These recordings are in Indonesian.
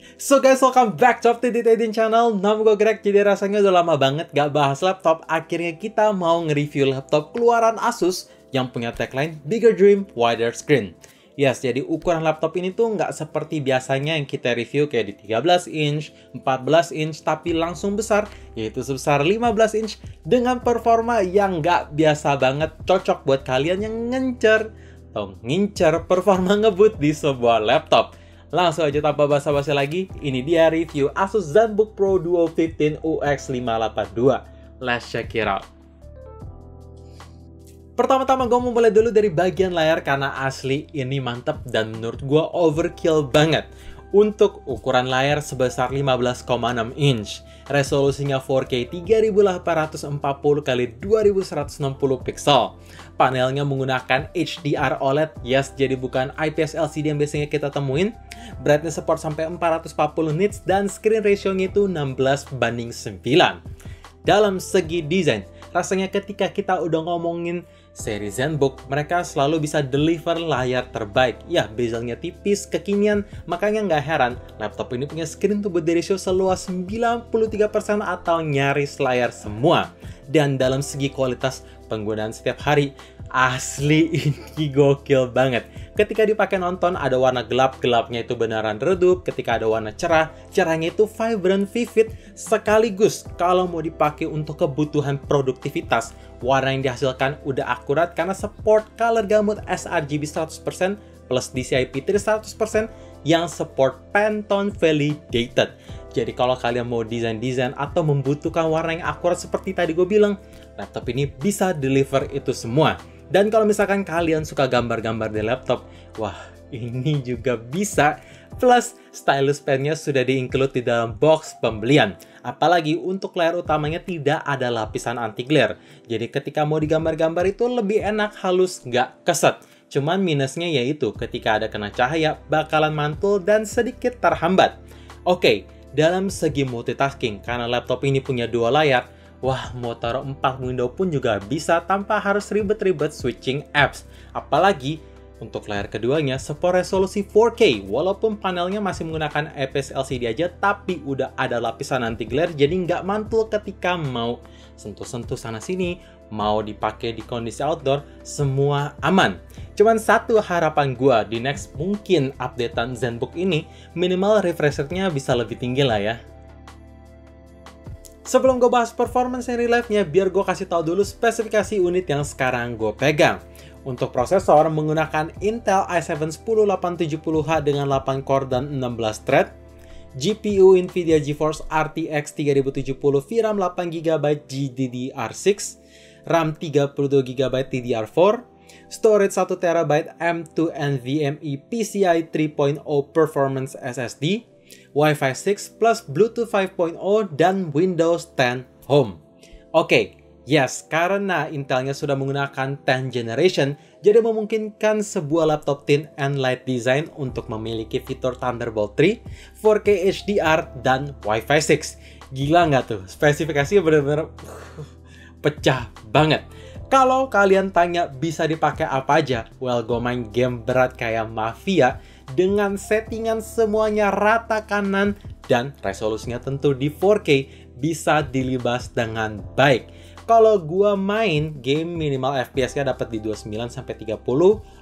So guys, welcome back to Update Channel. Nama gue Greg, jadi rasanya udah lama banget gak bahas laptop. Akhirnya kita mau nge-review laptop keluaran Asus yang punya tagline Bigger Dream, Wider Screen. Yes, jadi ukuran laptop ini tuh nggak seperti biasanya yang kita review kayak di 13 inch, 14 inch, tapi langsung besar, yaitu sebesar 15 inch dengan performa yang nggak biasa banget, cocok buat kalian yang ngincer performa ngebut di sebuah laptop. Langsung aja tanpa basa-basi lagi, ini dia review Asus ZenBook Pro Duo 15 UX582. Let's check it out. Pertama-tama gue mau mulai dulu dari bagian layar karena asli ini mantep dan menurut gue overkill banget. Untuk ukuran layar sebesar 15,6 inch, resolusinya 4K 3840 x 2160 pixel. Panelnya menggunakan HDR OLED, yes, jadi bukan IPS LCD yang biasanya kita temuin. Brightness support sampai 440 nits dan screen ratio-nya itu 16:9. Dalam segi desain, rasanya ketika kita udah ngomongin seri ZenBook, mereka selalu bisa deliver layar terbaik. Ya, bezelnya tipis, kekinian, makanya nggak heran laptop ini punya screen to body ratio seluas 93% atau nyaris layar semua. Dan dalam segi kualitas penggunaan setiap hari, asli ini gokil banget. Ketika dipakai nonton, ada warna gelap, gelapnya itu beneran redup. Ketika ada warna cerah, cerahnya itu vibrant, vivid. Sekaligus, kalau mau dipakai untuk kebutuhan produktivitas, warna yang dihasilkan udah akurat karena support color gamut sRGB 100% plus DCI-P3 100% yang support Pantone validated. Jadi kalau kalian mau desain-desain atau membutuhkan warna yang akurat seperti tadi gue bilang, laptop ini bisa deliver itu semua. Dan kalau misalkan kalian suka gambar-gambar di laptop, wah ini juga bisa. Plus, stylus pennya sudah di-include di dalam box pembelian. Apalagi untuk layar utamanya tidak ada lapisan anti-glare. Jadi ketika mau digambar-gambar itu lebih enak, halus, nggak keset. Cuman minusnya yaitu ketika ada kena cahaya, bakalan mantul dan sedikit terhambat. Oke, dalam segi multitasking, karena laptop ini punya dua layar, wah, mau taruh 4 window pun juga bisa tanpa harus ribet-ribet switching apps. Apalagi untuk layar keduanya support resolusi 4K, walaupun panelnya masih menggunakan IPS LCD aja, tapi udah ada lapisan anti-glare, jadi nggak mantul ketika mau sentuh-sentuh sana-sini, mau dipakai di kondisi outdoor, semua aman. Cuman satu harapan gua di next mungkin updatean ZenBook ini, minimal refresh rate-nya bisa lebih tinggi lah ya. Sebelum gue bahas performance in real life-nya, biar gue kasih tahu dulu spesifikasi unit yang sekarang gue pegang. Untuk prosesor menggunakan Intel i7-10870H dengan 8 core dan 16 thread, GPU Nvidia GeForce RTX 3070 VRAM 8GB GDDR6, RAM 32GB DDR4, storage 1TB M2 NVMe PCIe 3.0 Performance SSD, Wi-Fi 6 plus Bluetooth 5.0 dan Windows 10 Home. Oke, yes, karena Intelnya sudah menggunakan 10th generation, jadi memungkinkan sebuah laptop thin and light design untuk memiliki fitur Thunderbolt 3, 4K HDR, dan Wi-Fi 6. Gila nggak tuh? Spesifikasinya bener-bener pecah banget. Kalau kalian tanya bisa dipakai apa aja, well, gue main game berat kayak Mafia dengan settingan semuanya rata kanan dan resolusinya tentu di 4K, bisa dilibas dengan baik. Kalau gua main game minimal FPS-nya dapat di 29-30,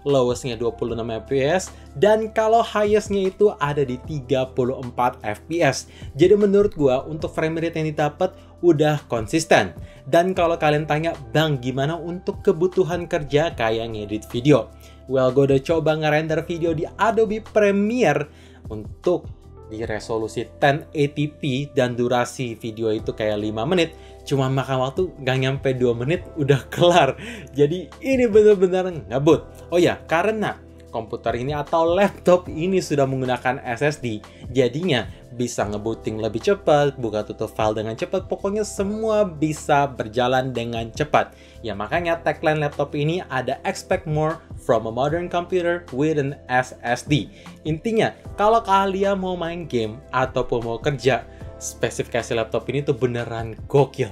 lowest-nya 26 FPS, dan kalau highest-nya itu ada di 34 FPS. Jadi menurut gua untuk frame rate yang didapat udah konsisten. Dan kalau kalian tanya, "Bang, gimana untuk kebutuhan kerja kayak ngedit video?" Well, gue udah coba ngerender video di Adobe Premiere untuk di resolusi 1080p dan durasi video itu kayak 5 menit. Cuma makan waktu gak nyampe 2 menit udah kelar. Jadi ini bener-bener ngebut. Oh ya, karena komputer ini atau laptop ini sudah menggunakan SSD, jadinya bisa ngebooting lebih cepat, buka tutup file dengan cepat, pokoknya semua bisa berjalan dengan cepat. Ya makanya tagline laptop ini ada expect more from a modern computer with an SSD. Intinya, kalau kalian mau main game ataupun mau kerja, spesifikasi laptop ini tuh beneran gokil.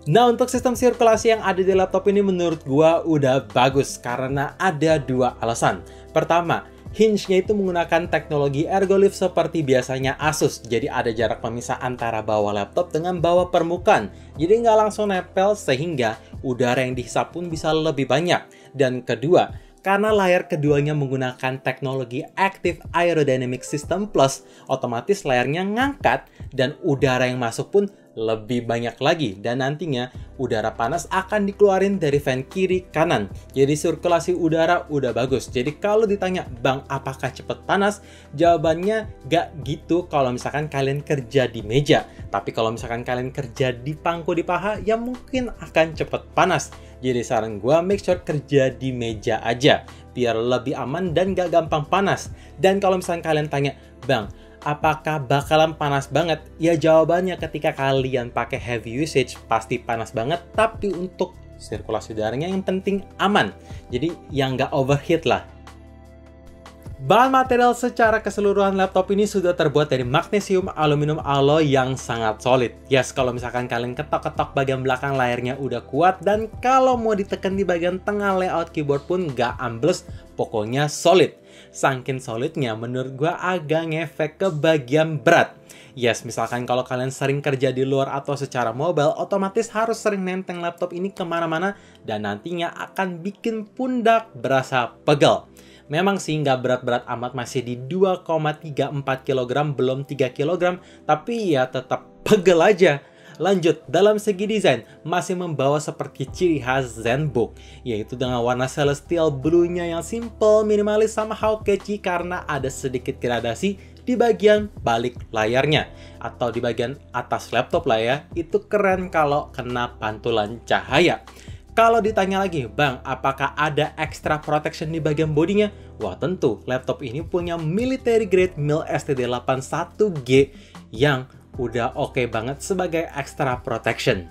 Nah, untuk sistem sirkulasi yang ada di laptop ini menurut gua udah bagus karena ada dua alasan. Pertama, Hinge-nya itu menggunakan teknologi ergolift seperti biasanya Asus. Jadi ada jarak pemisah antara bawah laptop dengan bawah permukaan. Jadi nggak langsung nempel sehingga udara yang dihisap pun bisa lebih banyak. Dan kedua, karena layar keduanya menggunakan teknologi Active Aerodynamic System Plus, otomatis layarnya ngangkat dan udara yang masuk pun lebih banyak lagi, dan nantinya udara panas akan dikeluarin dari fan kiri kanan. Jadi sirkulasi udara udah bagus. Jadi kalau ditanya, "Bang, apakah cepet panas?" Jawabannya gak gitu kalau misalkan kalian kerja di meja. Tapi kalau misalkan kalian kerja di pangku di paha, ya mungkin akan cepet panas. Jadi saran gue, make sure kerja di meja aja biar lebih aman dan gak gampang panas. Dan kalau misalkan kalian tanya, "Bang, apakah bakalan panas banget?" Ya jawabannya ketika kalian pakai heavy usage pasti panas banget, tapi untuk sirkulasi udaranya yang penting aman. Jadi yang nggak overheat lah. Bahan material secara keseluruhan laptop ini sudah terbuat dari magnesium aluminium alloy yang sangat solid. Yes, kalau misalkan kalian ketok-ketok bagian belakang layarnya udah kuat, dan kalau mau ditekan di bagian tengah layout keyboard pun nggak ambles, pokoknya solid. Saking solidnya menurut gua agak ngefek ke bagian berat. Yes, misalkan kalau kalian sering kerja di luar atau secara mobile, otomatis harus sering nenteng laptop ini kemana-mana dan nantinya akan bikin pundak berasa pegel. Memang sih nggak berat-berat amat, masih di 2,34 kg, belum 3 kg, tapi ya tetap pegel aja. Lanjut, dalam segi desain, masih membawa seperti ciri khas ZenBook, yaitu dengan warna celestial blue-nya yang simple, minimalis, somehow catchy karena ada sedikit gradasi di bagian balik layarnya, atau di bagian atas laptop lah ya. Itu keren kalau kena pantulan cahaya. Kalau ditanya lagi, "Bang, apakah ada extra protection di bagian bodinya?" Wah tentu, laptop ini punya military grade MIL STD81G yang udah oke banget sebagai extra protection.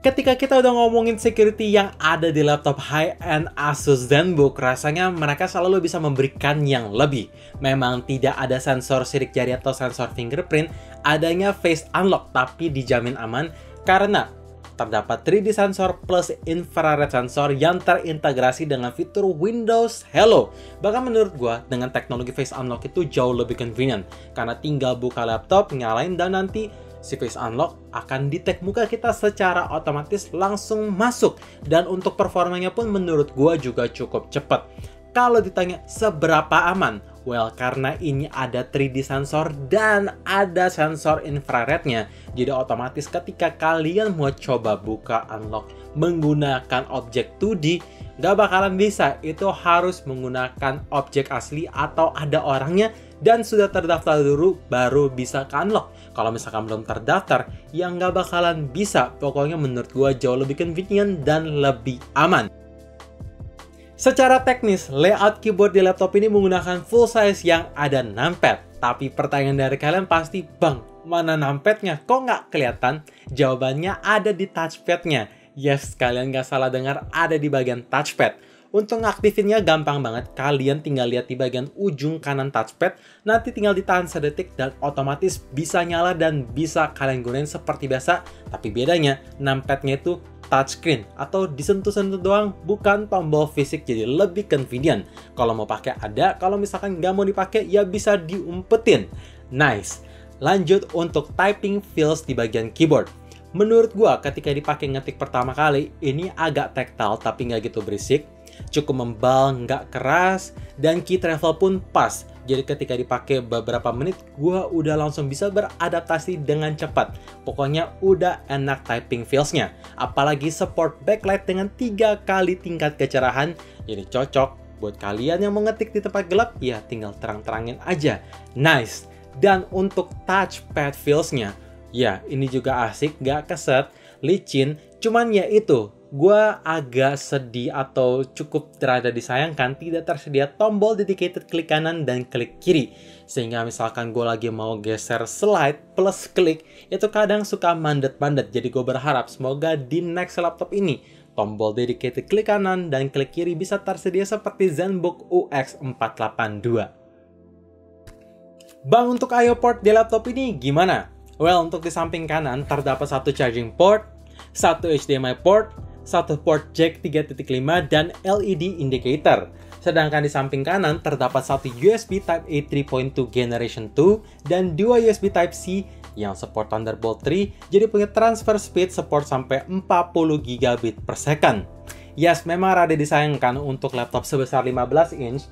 Ketika kita udah ngomongin security yang ada di laptop high-end Asus ZenBook, rasanya mereka selalu bisa memberikan yang lebih. Memang tidak ada sensor sidik jari atau sensor fingerprint, adanya face unlock, tapi dijamin aman karena terdapat 3D sensor plus infrared sensor yang terintegrasi dengan fitur Windows Hello. Bahkan menurut gua, dengan teknologi face unlock itu jauh lebih convenient karena tinggal buka laptop, nyalain, dan nanti si face unlock akan detect muka kita secara otomatis langsung masuk. Dan untuk performanya pun menurut gua juga cukup cepat. Kalau ditanya seberapa aman? Well, karena ini ada 3D sensor dan ada sensor infrarednya, jadi otomatis ketika kalian mau coba buka unlock menggunakan objek 2D, nggak bakalan bisa. Itu harus menggunakan objek asli atau ada orangnya dan sudah terdaftar dulu baru bisa ke unlock. Kalau misalkan belum terdaftar, ya nggak bakalan bisa. Pokoknya menurut gua jauh lebih convenient dan lebih aman. Secara teknis, layout keyboard di laptop ini menggunakan full size yang ada numpad. Tapi pertanyaan dari kalian pasti, "Bang, mana numpadnya? Kok nggak kelihatan?" Jawabannya ada di touchpadnya. Yes, kalian nggak salah dengar, ada di bagian touchpad. Untuk ngaktifinnya gampang banget, kalian tinggal lihat di bagian ujung kanan touchpad, nanti tinggal ditahan sedetik dan otomatis bisa nyala dan bisa kalian gunain seperti biasa. Tapi bedanya, numpadnya itu touchscreen atau disentuh-sentuh doang, bukan tombol fisik, jadi lebih convenient. Kalau mau pakai ada, kalau misalkan nggak mau dipakai ya bisa diumpetin. Nice. Lanjut untuk typing feels di bagian keyboard. Menurut gua ketika dipakai ngetik pertama kali, ini agak tactile tapi nggak gitu berisik, cukup membal, nggak keras, dan key travel pun pas. Jadi ketika dipakai beberapa menit, gua udah langsung bisa beradaptasi dengan cepat. Pokoknya udah enak typing feels-nya. Apalagi support backlight dengan 3 kali tingkat kecerahan, jadi cocok buat kalian yang mau ngetik di tempat gelap, ya tinggal terang-terangin aja. Nice. Dan untuk touchpad feels-nya, ya ini juga asik, gak keset, licin, cuman ya itu, gue agak sedih atau cukup terada disayangkan tidak tersedia tombol dedicated klik kanan dan klik kiri. Sehingga misalkan gue lagi mau geser slide plus klik, itu kadang suka mandet-mandet. Jadi gue berharap semoga di next laptop ini, tombol dedicated klik kanan dan klik kiri bisa tersedia seperti ZenBook UX482. Bang, untuk I/O port di laptop ini gimana? Well, untuk di samping kanan terdapat satu charging port, satu HDMI port, satu port jack 3.5 dan LED indicator. Sedangkan di samping kanan terdapat satu USB Type-A 3.2 Generation 2 dan dua USB Type-C yang support Thunderbolt 3, jadi punya transfer speed support sampai 40 gigabit per second. Yes, memang rada disayangkan untuk laptop sebesar 15 inch,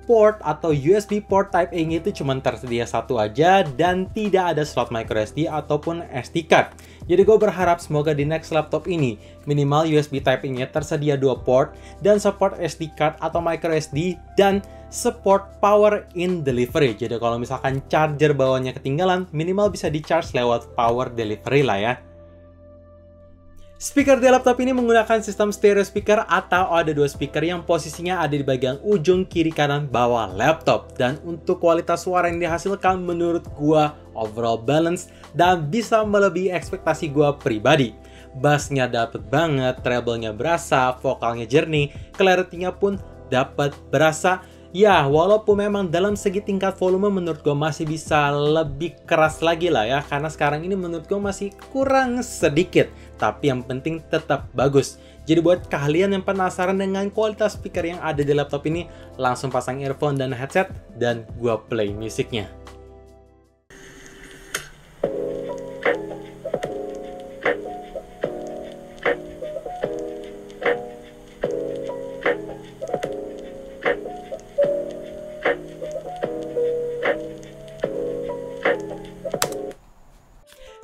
port atau USB port Type-A-nya itu cuma tersedia satu aja dan tidak ada slot microSD ataupun SD card. Jadi gue berharap semoga di next laptop ini minimal USB Type-A-nya tersedia 2 port dan support SD card atau microSD dan support power in delivery. Jadi kalau misalkan charger bawahnya ketinggalan, minimal bisa di-charge lewat power delivery lah ya. Speaker di laptop ini menggunakan sistem stereo speaker atau ada dua speaker yang posisinya ada di bagian ujung kiri kanan bawah laptop. Dan untuk kualitas suara yang dihasilkan menurut gua overall balance dan bisa melebihi ekspektasi gua pribadi. Bassnya dapet banget, treble-nya berasa, vokalnya jernih, clarity-nya pun dapat berasa. Ya, walaupun memang dalam segi tingkat volume menurut gue masih bisa lebih keras lagi lah ya. Karena sekarang ini menurut gue masih kurang sedikit. Tapi yang penting tetap bagus. Jadi buat kalian yang penasaran dengan kualitas speaker yang ada di laptop ini, langsung pasang earphone dan headset dan gue play musiknya.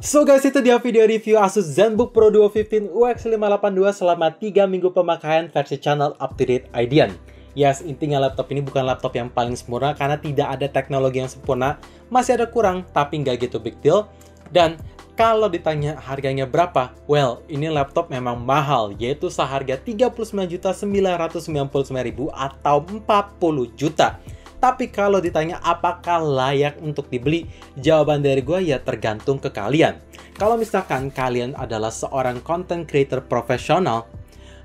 So guys, itu dia video review Asus ZenBook Pro Duo 15 UX582 selama 3 minggu pemakaian versi channel up-to-date Idean. Yes, intinya laptop ini bukan laptop yang paling sempurna karena tidak ada teknologi yang sempurna. Masih ada kurang, tapi nggak gitu big deal. Dan kalau ditanya harganya berapa, well, ini laptop memang mahal, yaitu seharga 39.999.000 atau 40 juta. Tapi kalau ditanya apakah layak untuk dibeli, jawaban dari gue ya tergantung ke kalian. Kalau misalkan kalian adalah seorang content creator profesional,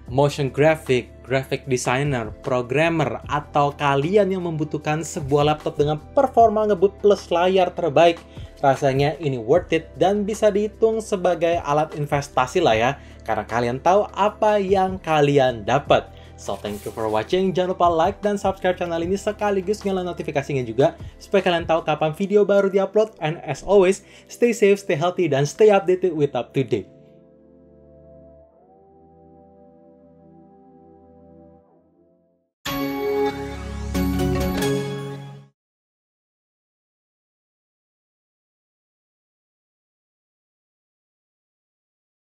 motion graphic, graphic designer, programmer, atau kalian yang membutuhkan sebuah laptop dengan performa ngebut plus layar terbaik, rasanya ini worth it dan bisa dihitung sebagai alat investasi lah ya, karena kalian tahu apa yang kalian dapat. So thank you for watching, jangan lupa like dan subscribe channel ini sekaligus nyalain notifikasinya juga supaya kalian tahu kapan video baru diupload, and as always, stay safe, stay healthy, dan stay updated with up to date.